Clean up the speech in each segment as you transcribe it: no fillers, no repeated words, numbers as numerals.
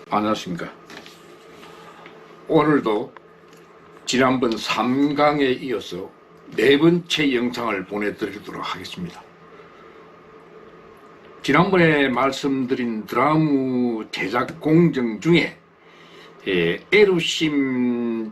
안녕하십니까. 오늘도 지난번 3강에 이어서 네 번째 영상을 보내드리도록 하겠습니다. 지난번에 말씀드린 드라마 제작 공정 중에 에루심까지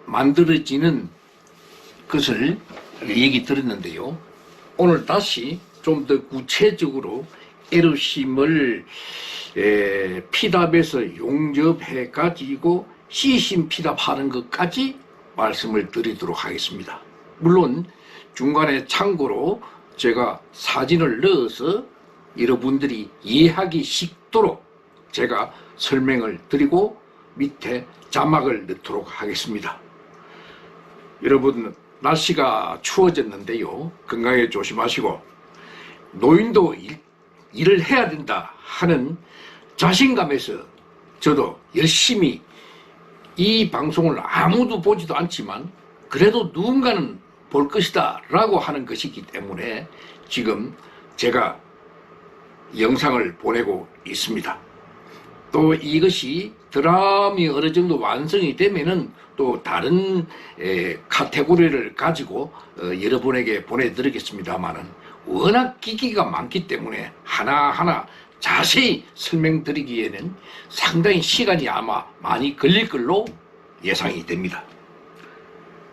만들어지는 것을 얘기 드렸는데요. 오늘 다시 좀 더 구체적으로 에루심을 피답해서 용접해 가지고 시심 피답하는 것까지 말씀을 드리도록 하겠습니다. 물론 중간에 참고로 제가 사진을 넣어서 여러분들이 이해하기 쉽도록 제가 설명을 드리고 밑에 자막을 넣도록 하겠습니다. 여러분, 날씨가 추워졌는데요, 건강에 조심하시고 노인도 일을 해야 된다 하는 자신감에서 저도 열심히 이 방송을 아무도 보지도 않지만 그래도 누군가는 볼 것이다 라고 하는 것이기 때문에 지금 제가 영상을 보내고 있습니다. 또 이것이 드라마이 어느 정도 완성이 되면은 또 다른 카테고리를 가지고 여러분에게 보내드리겠습니다만은 워낙 기기가 많기 때문에 하나하나 자세히 설명드리기에는 상당히 시간이 아마 많이 걸릴 걸로 예상이 됩니다.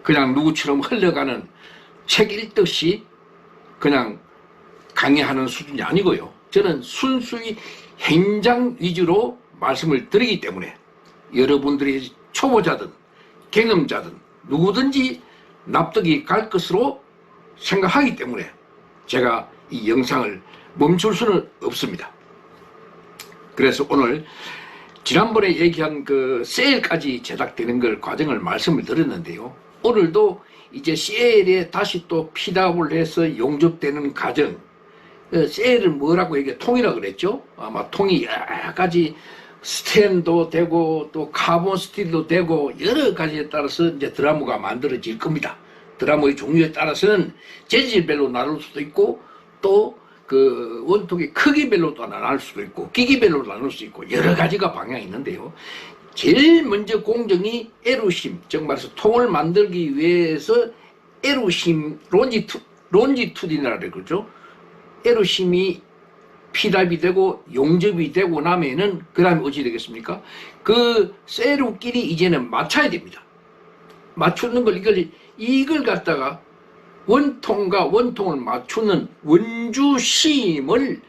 그냥 누구처럼 흘러가는 책 읽듯이 그냥 강의하는 수준이 아니고요. 저는 순수히 현장 위주로 말씀을 드리기 때문에 여러분들이 초보자든 경험자든 누구든지 납득이 갈 것으로 생각하기 때문에 제가 이 영상을 멈출 수는 없습니다. 그래서 오늘 지난번에 얘기한 그 셀까지 제작되는 걸 과정을 말씀을 드렸는데요. 오늘도 이제 셀에 다시 또 피답을 해서 용접되는 과정, 셀을 뭐라고 얘기해? 통이라고 그랬죠? 아마 통이 여러 가지 스텐도 되고 또 카본 스틸도 되고 여러 가지에 따라서 이제 드라마가 만들어질 겁니다. 드라마의 종류에 따라서는 재질별로 나눌 수도 있고 또 그 원통의 크기별로도 나눌 수도 있고 기기별로 나눌 수 있고 여러 가지가 방향이 있는데요. 제일 먼저 공정이 에루심, 즉 말해서 통을 만들기 위해서 에루심 론지투디나를 그러죠. 에루심이 피답이 되고 용접이 되고 나면은 그 다음에 어찌 되겠습니까? 그 셀루끼리 이제는 맞춰야 됩니다. 맞추는 걸 이걸 갖다가 원통과 원통을 맞추는 원주심을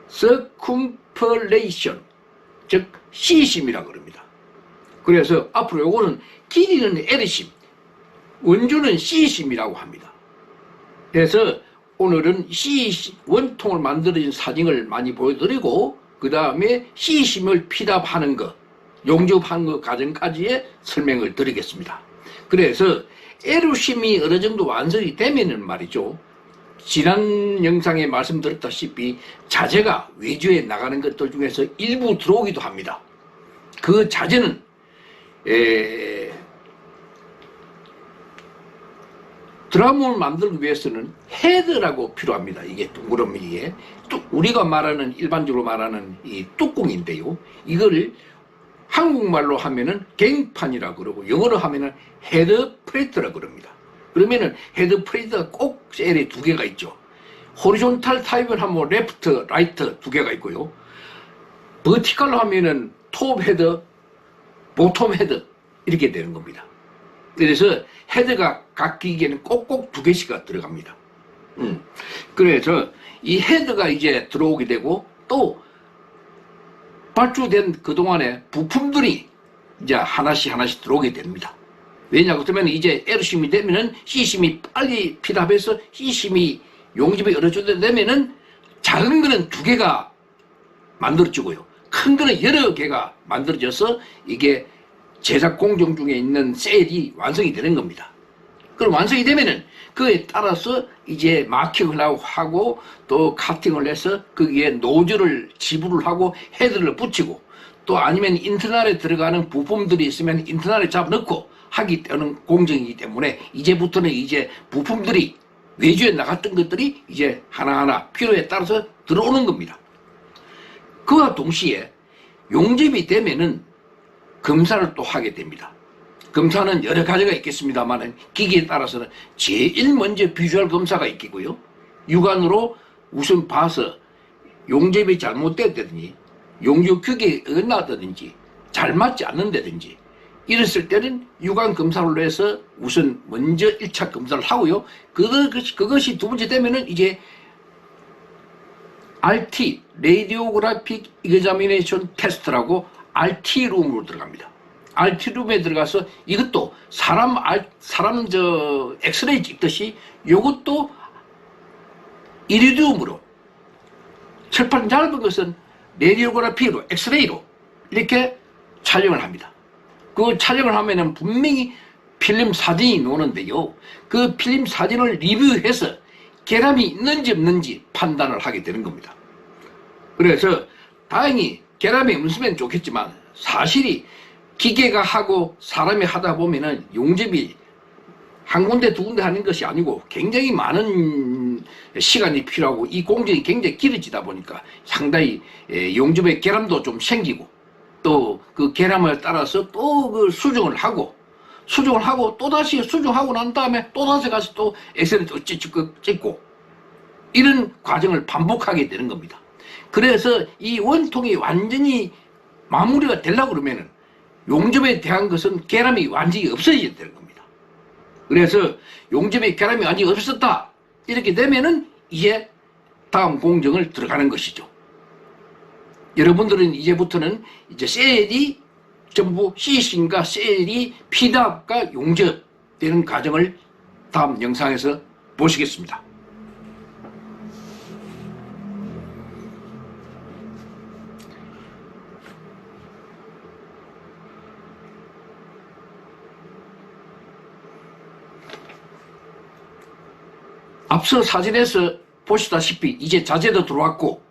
서쿰퍼레이션, 즉 C심이라고 그럽니다. 그래서 앞으로 요거는 길이는 L심, 원주는 C심이라고 합니다. 그래서 오늘은 원통을 만들어진 사진을 많이 보여드리고 그 다음에 C심을 피답하는 것, 용접하는 것 과정까지의 설명을 드리겠습니다. 그래서 에루심이 어느 정도 완성이 되면은 말이죠, 지난 영상에 말씀드렸다시피 자재가 외주에 나가는 것들 중에서 일부 들어오기도 합니다. 그 자재는 드라마를 만들기 위해서는 헤드라고 필요합니다. 이게 동그라미에 우리가 말하는 일반적으로 말하는 이 뚜껑인데요. 이거를 한국말로 하면은 갱판이라고 그러고 영어로 하면은 헤드 프레이트라고 그럽니다. 그러면은 헤드 프레이트가 꼭 셀에 두 개가 있죠. 호리존탈 타입을 하면 레프트, 라이트 두 개가 있고요. 버티컬로 하면은 톱 헤드, 보톰 헤드 이렇게 되는 겁니다. 그래서 헤드가 각 기기에는 꼭꼭 두 개씩 들어갑니다. 그래서 이 헤드가 이제 들어오게 되고 또 발주된 그동안의 부품들이 이제 하나씩 들어오게 됩니다. 왜냐고 하면 이제 L심이 되면은 C심이 빨리 피답해서 C심이 용접이 어느 정도 되면은 작은 거는 두 개가 만들어지고요. 큰 거는 여러 개가 만들어져서 이게 제작 공정 중에 있는 셀이 완성이 되는 겁니다. 그럼 완성이 되면은 그에 따라서 이제 마킹을 하고 또 카팅을 해서 거기에 노즐을 지불을 하고 헤드를 붙이고 또 아니면 인터널에 들어가는 부품들이 있으면 인터널에 잡아넣고 하기 때문에 공정이기 때문에 이제부터는 이제 부품들이 외주에 나갔던 것들이 이제 하나하나 필요에 따라서 들어오는 겁니다. 그와 동시에 용접이 되면은 검사를 또 하게 됩니다. 검사는 여러 가지가 있겠습니다만 기기에 따라서는 제일 먼저 비주얼 검사가 있겠고요. 육안으로 우선 봐서 용접이 잘못됐다든지 용접 규격이 어긋났다든지 잘 맞지 않는다든지 이랬을 때는 육안 검사로 해서 우선 먼저 1차 검사를 하고요. 그것이 두 번째 되면은 이제 RT, 레디오그래픽 이그자미네이션 테스트라고 RT룸으로 들어갑니다. RT룸에 들어가서 이것도 사람 엑스레이 찍듯이 이것도 이리디움으로 철판 짧은 것은 레디오그래피로 엑스레이로 이렇게 촬영을 합니다. 그 촬영을 하면은 분명히 필름 사진이 나오는데요. 그 필름 사진을 리뷰해서 결함이 있는지 없는지 판단을 하게 되는 겁니다. 그래서 다행히 결함이 없으면 좋겠지만 사실이 기계가 하고 사람이 하다 보면은 용접이 한 군데 두 군데 하는 것이 아니고 굉장히 많은 시간이 필요하고 이 공정이 굉장히 길어지다 보니까 상당히 용접의 결함도 좀 생기고 또 그 결함을 따라서 또 그 수정을 하고 또다시 수정하고 난 다음에 또다시 가서 또 엑셀을 또 찍고 이런 과정을 반복하게 되는 겁니다. 그래서 이 원통이 완전히 마무리가 되려고 그러면은 용접에 대한 것은 결함이 완전히 없어져야 되는 겁니다. 그래서 용접에 결함이 완전히 없었다 이렇게 되면은 이제 다음 공정을 들어가는 것이죠. 여러분들은 이제부터는 이제 셀이 전부 CC인가 셀이 피답과 용접되는 과정을 다음 영상에서 보시겠습니다. 앞서 사진에서 보시다시피 이제 자재도 들어왔고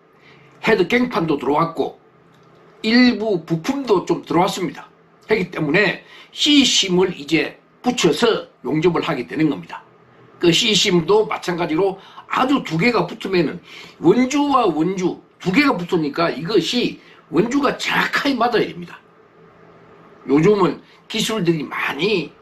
헤드 갱판도 들어왔고 일부 부품도 좀 들어왔습니다. 그렇기 때문에 C심을 이제 붙여서 용접을 하게 되는 겁니다. 그 C심도 마찬가지로 아주 두 개가 붙으면은 원주와 원주 두 개가 붙으니까 이것이 원주가 정확하게 맞아야 됩니다. 요즘은 기술들이 많이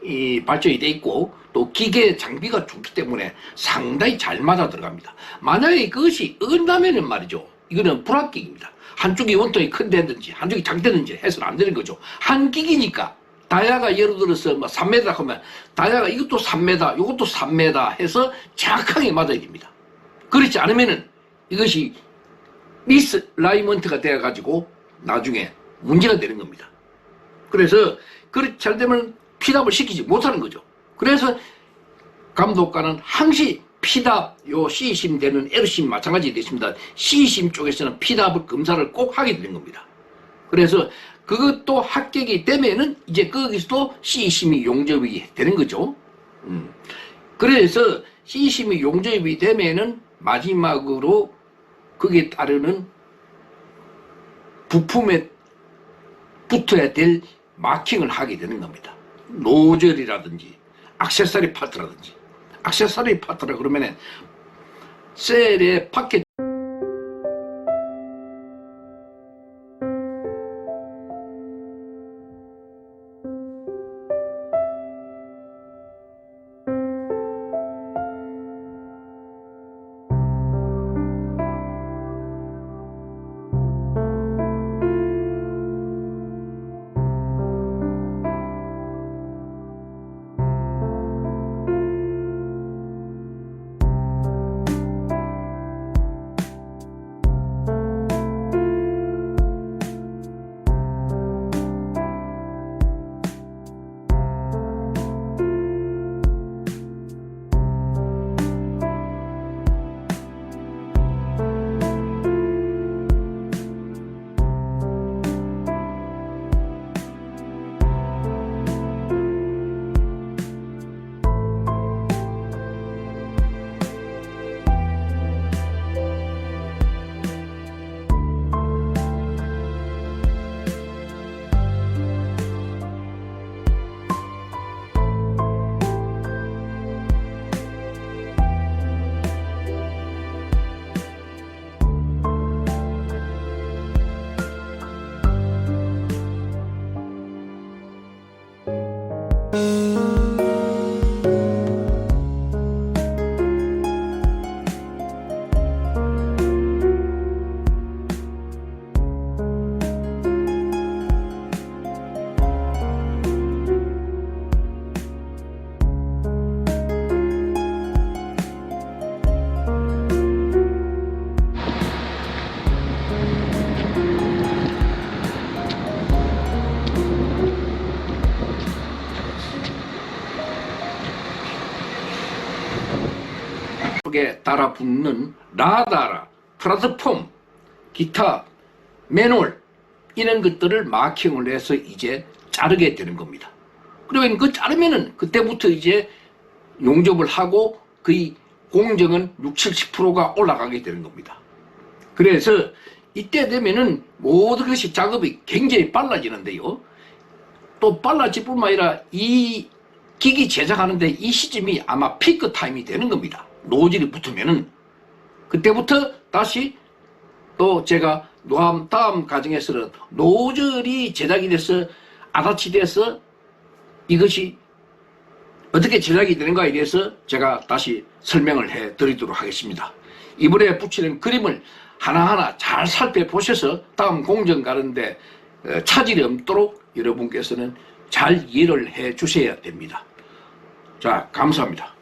발전이 돼 있고 또 기계 장비가 좋기 때문에 상당히 잘 맞아 들어갑니다. 만약에 그것이 어긋나면은 말이죠. 이거는 불합격입니다. 한쪽이 원통이 큰데든지 한쪽이 작다든지 해서는 안 되는 거죠. 한 기기니까 다이아가 예를 들어서 뭐 3m 하면 다이아가 이것도 3m, 이것도 3m 해서 정확하게 맞아야 됩니다. 그렇지 않으면은 이것이 미스라이먼트가 되어가지고 나중에 문제가 되는 겁니다. 그래서 그렇게 잘 되면 피답을 시키지 못하는 거죠. 그래서 감독관은 항시 피답, 요 C심 되는 L심 마찬가지 되십니다. C심 쪽에서는 피답을 검사를 꼭 하게 되는 겁니다. 그래서 그것도 합격이 되면은 이제 거기서도 C심이 용접이 되는 거죠. 그래서 C심이 용접이 되면은 마지막으로 거기에 따르는 부품에 붙어야 될 마킹을 하게 되는 겁니다. 노즐이라든지 액세서리 파트라든지 액세서리 파트라 그러면은 셀의 파켓 쪽에 달아붙는 라다라, 플랫폼, 기타, 매놀 이런 것들을 마킹을 해서 이제 자르게 되는 겁니다. 그러면 그 자르면은 그때부터 이제 용접을 하고 거의 공정은 60, 70%가 올라가게 되는 겁니다. 그래서 이때 되면은 모든 것이 작업이 굉장히 빨라지는데요. 또 빨라질 뿐만 아니라 이 기기 제작하는데 이 시점이 아마 피크 타임이 되는 겁니다. 노즐이 붙으면은 그때부터 다시 또 제가 다음 과정에서는 노즐이 제작이 돼서 아다치 돼서 이것이 어떻게 제작이 되는가에 대해서 제가 다시 설명을 해 드리도록 하겠습니다. 이번에 붙이는 그림을 하나하나 잘 살펴보셔서 다음 공정 가는데 차질이 없도록 여러분께서는 잘 이해를 해 주셔야 됩니다. 자, 감사합니다.